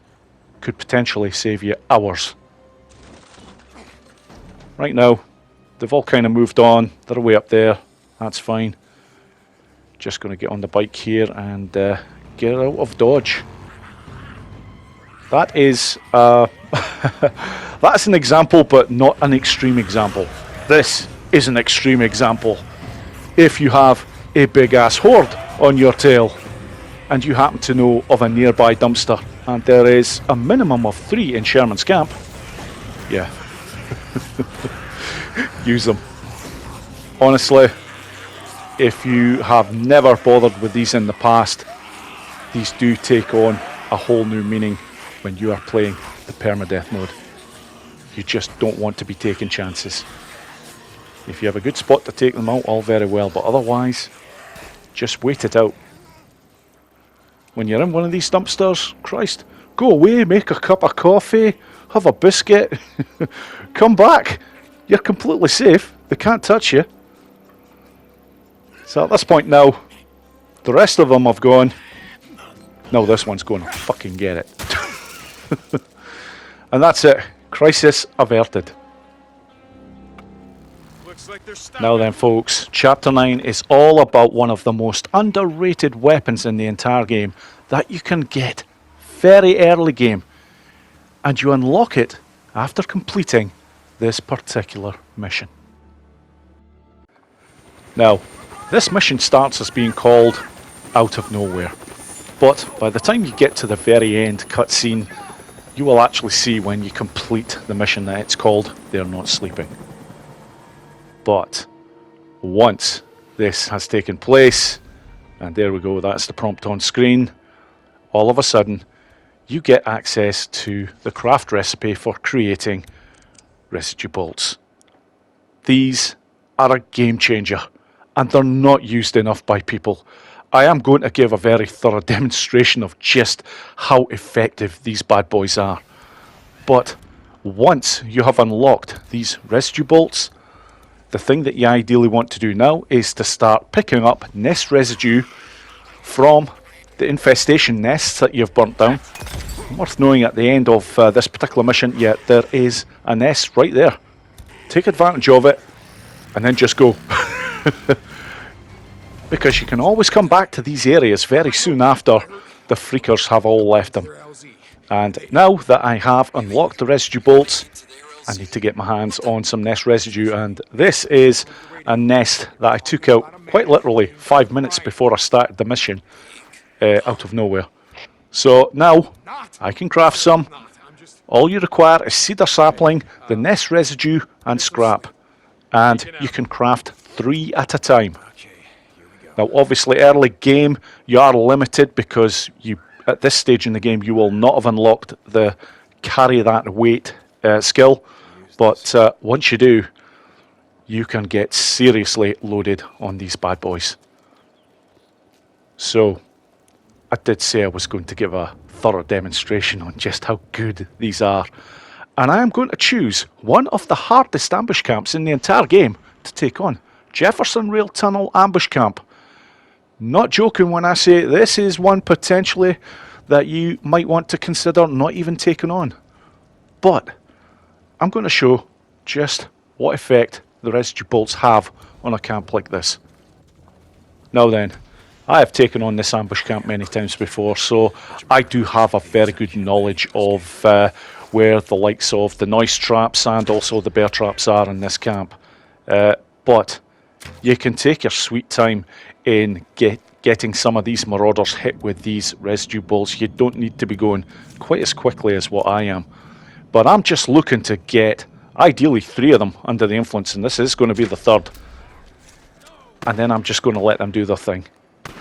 could potentially save you hours. Right now, they've all kind of moved on. They're way up there. That's fine. Just going to get on the bike here and get out of dodge. That is that's an example, but not an extreme example. This is an extreme example. If you have a big ass horde on your tail and you happen to know of a nearby dumpster, and there is a minimum of 3 in Sherman's camp, yeah, use them. Honestly, if you have never bothered with these in the past, these do take on a whole new meaning when you are playing the permadeath mode. You just don't want to be taking chances. If you have a good spot to take them out, all very well, but otherwise, just wait it out. When you're in one of these dumpsters, Christ, go away, make a cup of coffee, have a biscuit, come back. You're completely safe. They can't touch you. So at this point now, the rest of them have gone. No, this one's going to fucking get it. And that's it. Crisis averted. Now then, folks, Chapter 9 is all about one of the most underrated weapons in the entire game that you can get very early game. And you unlock it after completing this particular mission. Now, this mission starts as being called Out of Nowhere. But by the time you get to the very end cutscene, you will actually see when you complete the mission that it's called They're Not Sleeping. But once this has taken place, and there we go, that's the prompt on screen, all of a sudden you get access to the craft recipe for creating residue bolts. These are a game changer, and they're not used enough by people. I am going to give a very thorough demonstration of just how effective these bad boys are. But once you have unlocked these residue bolts, the thing that you ideally want to do now is to start picking up nest residue from the infestation nests that you've burnt down. Worth knowing at the end of this particular mission, yeah, there is a nest right there. Take advantage of it and then just go. Because you can always come back to these areas very soon after the freakers have all left them. And now that I have unlocked the residue bolts, I need to get my hands on some nest residue, and this is a nest that I took out quite literally 5 minutes before I started the mission out of nowhere. So now I can craft some. All you require is cedar sapling, the nest residue and scrap, and you can craft 3 at a time. Now obviously early game you are limited because you at this stage in the game you will not have unlocked the carry that weight skill, but once you do, you can get seriously loaded on these bad boys. So I did say I was going to give a thorough demonstration on just how good these are, and I am going to choose one of the hardest ambush camps in the entire game to take on. Jefferson Rail Tunnel Ambush Camp. Not joking when I say this is one potentially that you might want to consider not even taking on. But I'm going to show just what effect the residue bolts have on a camp like this. Now then, I have taken on this ambush camp many times before, so I do have a very good knowledge of where the likes of the noise traps and also the bear traps are in this camp. But you can take your sweet time in getting some of these marauders hit with these residue bolts. You don't need to be going quite as quickly as what I am. But I'm just looking to get ideally 3 of them under the influence, and this is going to be the 3rd. And then I'm just going to let them do their thing.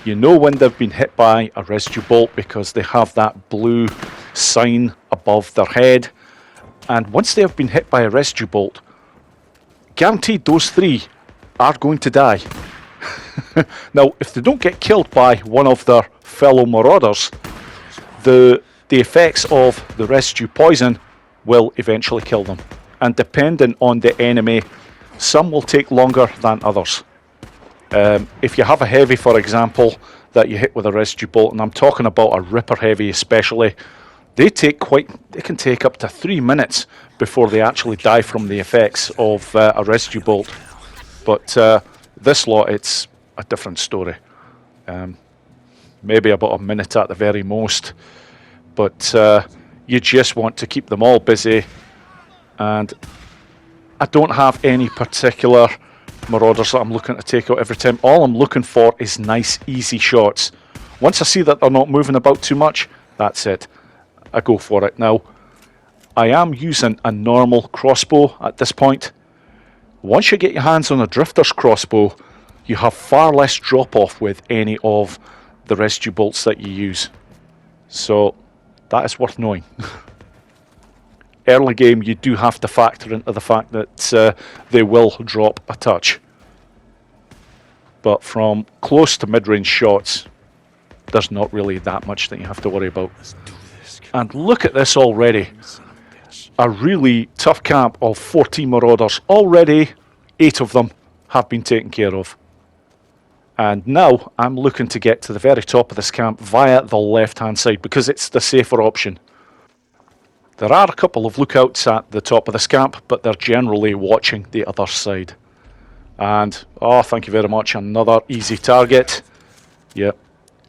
You know when they've been hit by a residue bolt because they have that blue sign above their head. And once they have been hit by a residue bolt, guaranteed those 3 are going to die. Now, if they don't get killed by one of their fellow marauders, the effects of the residue poison will eventually kill them. And depending on the enemy, some will take longer than others. If you have a heavy, for example, that you hit with a residue bolt, and I'm talking about a Ripper Heavy especially, they can take up to 3 minutes before they actually die from the effects of a residue bolt. But This lot, it's a different story. Maybe about a minute at the very most, but you just want to keep them all busy. And I don't have any particular marauders that I'm looking to take out every time. All I'm looking for is nice, easy shots. Once I see that they're not moving about too much, that's it. I go for it. Now, I am using a normal crossbow at this point. Once you get your hands on a drifter's crossbow, you have far less drop-off with any of the residue bolts that you use. So, that is worth knowing. Early game, you do have to factor into the fact that they will drop a touch. But from close to mid-range shots, there's not really that much that you have to worry about. And look at this already. A really tough camp of 14 marauders. Already, 8 of them have been taken care of. And now, I'm looking to get to the very top of this camp via the left-hand side, because it's the safer option. There are a couple of lookouts at the top of this camp, but they're generally watching the other side. And, oh, thank you very much, another easy target. Yep,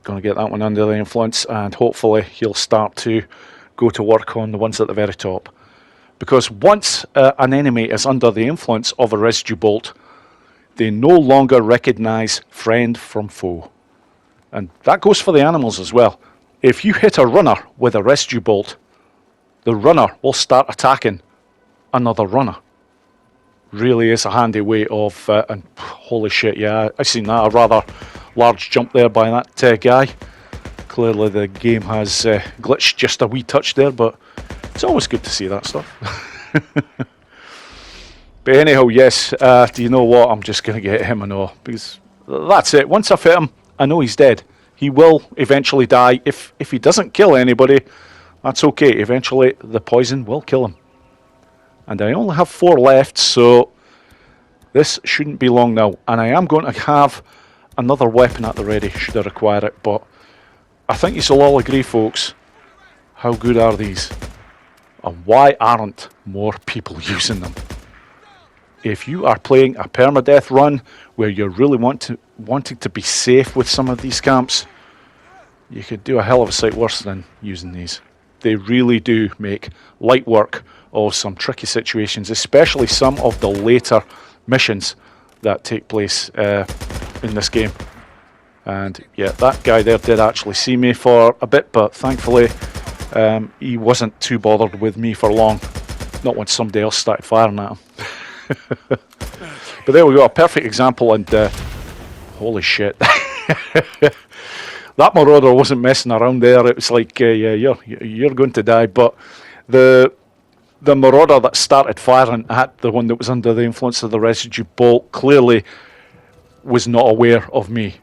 going to get that one under the influence, and hopefully he'll start to go to work on the ones at the very top. Because once an enemy is under the influence of a residue bolt, they no longer recognise friend from foe. And that goes for the animals as well. If you hit a runner with a residue bolt, the runner will start attacking another runner. Really is a handy way of, and holy shit, yeah, I seen that, a rather large jump there by that guy. Clearly the game has glitched just a wee touch there, but it's always good to see that stuff. But anyhow, yes, do you know what, I'm just going to get him and all, because that's it. Once I've hit him, I know he's dead. He will eventually die. If he doesn't kill anybody, that's okay. Eventually, the poison will kill him. And I only have 4 left, so this shouldn't be long now. And I am going to have another weapon at the ready, should I require it. But I think you'll all agree, folks, how good are these? And why aren't more people using them? If you are playing a permadeath run where you're really wanting to be safe with some of these camps, you could do a hell of a sight worse than using these. They really do make light work of some tricky situations, especially some of the later missions that take place in this game. And yeah, that guy there did actually see me for a bit, but thankfully he wasn't too bothered with me for long. Not when somebody else started firing at him. But there we go, a perfect example, and holy shit. That marauder wasn't messing around there. It was like, yeah, you're going to die. But the marauder that started firing at the one that was under the influence of the residue bolt clearly was not aware of me.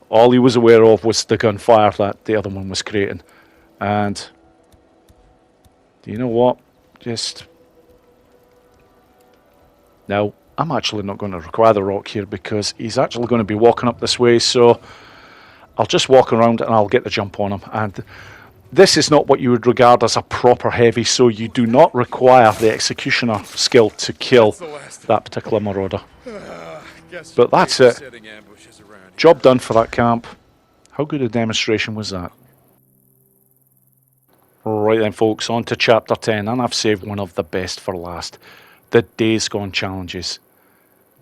All he was aware of was the gunfire that the other one was creating. And do you know what? Now, I'm actually not going to require the rock here because he's actually going to be walking up this way, so I'll just walk around and I'll get the jump on him. And this is not what you would regard as a proper heavy, so you do not require the executioner skill to kill that particular marauder. But that's it. Job done for that camp. How good a demonstration was that? Right then, folks, on to chapter 10, and I've saved one of the best for last. The Days Gone challenges.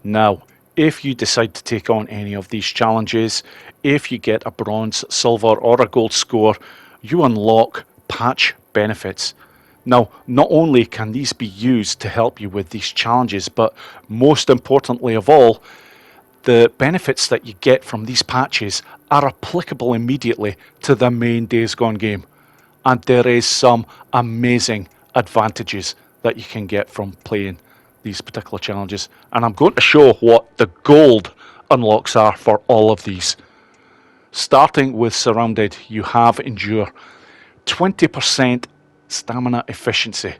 Now, if you decide to take on any of these challenges, if you get a bronze, silver or a gold score, you unlock patch benefits. Now, not only can these be used to help you with these challenges, but most importantly of all, the benefits that you get from these patches are applicable immediately to the main Days Gone game. And there is some amazing advantages that you can get from playing these particular challenges. And I'm going to show what the gold unlocks are for all of these. Starting with Surrounded, you have Endure. 20% stamina efficiency.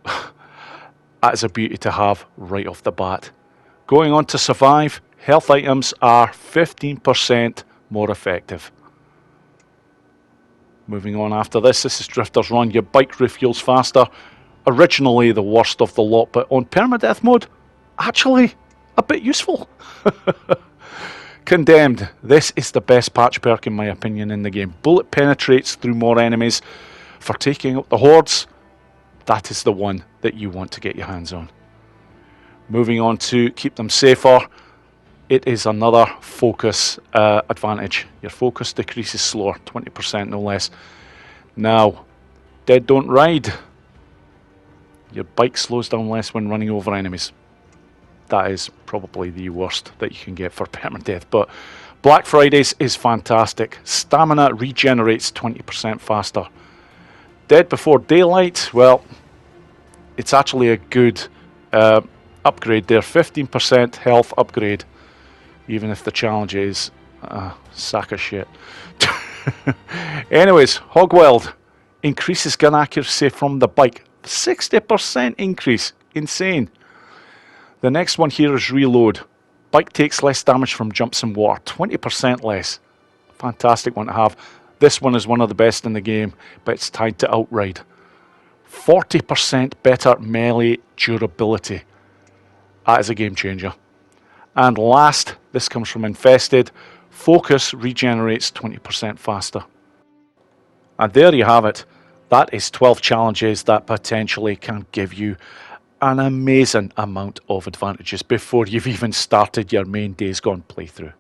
That is a beauty to have right off the bat. Going on to Survive, health items are 15% more effective. Moving on after this is Drifter's Run. Your bike refuels faster. Originally the worst of the lot, but on Permadeath Mode, actually a bit useful. Condemned. This is the best patch perk in my opinion in the game. Bullet penetrates through more enemies. For taking out the hordes, that is the one that you want to get your hands on. Moving on to keep them safer. It is another focus advantage. Your focus decreases slower, 20% no less. Now, dead don't ride. Your bike slows down less when running over enemies. That is probably the worst that you can get for permadeath. But Black Fridays is fantastic. Stamina regenerates 20% faster. Dead before daylight, well, it's actually a good upgrade there. 15% health upgrade. Even if the challenge is a sack of shit. Anyways, Hogweld increases gun accuracy from the bike. 60% increase. Insane. The next one here is Reload. Bike takes less damage from jumps in water. 20% less. Fantastic one to have. This one is one of the best in the game, but it's tied to Outride. 40% better melee durability. That is a game changer. And last, this comes from Infested, focus regenerates 20% faster. And there you have it. That is 12 challenges that potentially can give you an amazing amount of advantages before you've even started your main Days Gone playthrough.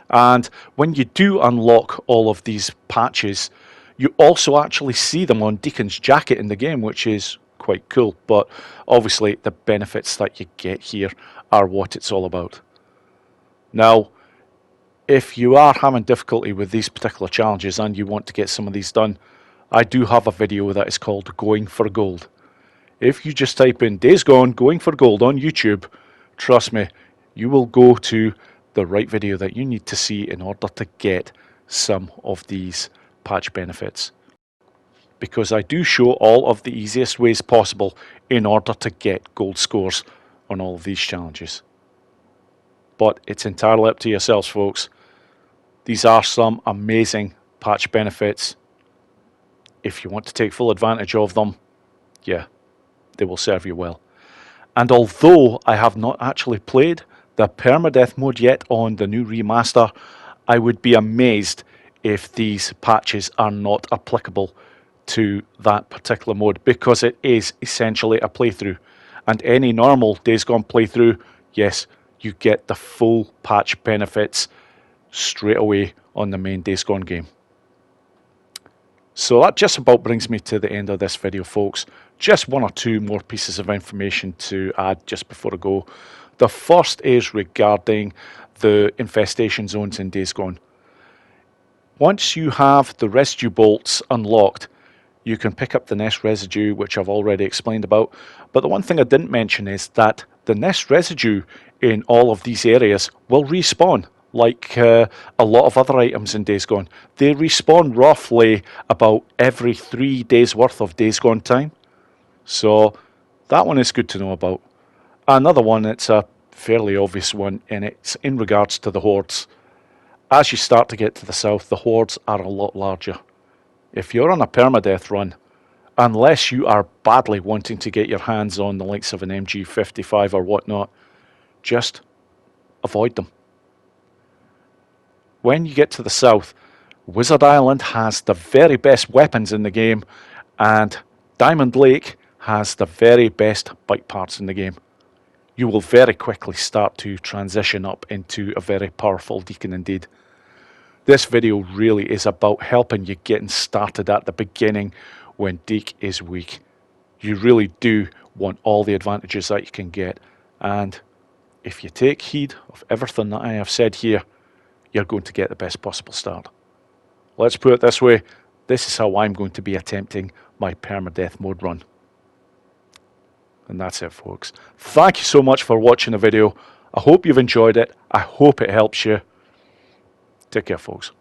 And when you do unlock all of these patches, you also actually see them on Deacon's jacket in the game, which is quite cool. But obviously the benefits that you get here are what it's all about. Now, if you are having difficulty with these particular challenges and you want to get some of these done, I do have a video that is called Going for Gold. If you just type in Days Gone Going for Gold on YouTube, trust me, you will go to the right video that you need to see in order to get some of these patch benefits. Because I do show all of the easiest ways possible in order to get gold scores on all of these challenges. But it's entirely up to yourselves, folks. These are some amazing patch benefits. If you want to take full advantage of them, yeah, they will serve you well. And although I have not actually played the Permadeath mode yet on the new remaster, I would be amazed if these patches are not applicable to that particular mode, because it is essentially a playthrough. And any normal Days Gone playthrough, yes, you get the full patch benefits straight away on the main Days Gone game. So that just about brings me to the end of this video, folks. Just one or two more pieces of information to add just before I go. The first is regarding the infestation zones in Days Gone. Once you have the residue bolts unlocked, you can pick up the nest residue, which I've already explained about. But the one thing I didn't mention is that the nest residue in all of these areas will respawn, like a lot of other items in Days Gone. They respawn roughly about every 3 days worth of Days Gone time. So that one is good to know about. Another one, it's a fairly obvious one, and it's in regards to the hordes. As you start to get to the south, the hordes are a lot larger. If you're on a permadeath run, unless you are badly wanting to get your hands on the likes of an MG55 or whatnot, just avoid them. When you get to the south, Wizard Island has the very best weapons in the game, and Diamond Lake has the very best bike parts in the game. You will very quickly start to transition up into a very powerful Deacon indeed. This video really is about helping you getting started at the beginning when Deak is weak. You really do want all the advantages that you can get, and if you take heed of everything that I have said here, you're going to get the best possible start. Let's put it this way, this is how I'm going to be attempting my Permadeath mode run. And that's it, folks. Thank you so much for watching the video. I hope you've enjoyed it. I hope it helps you. Take care, folks.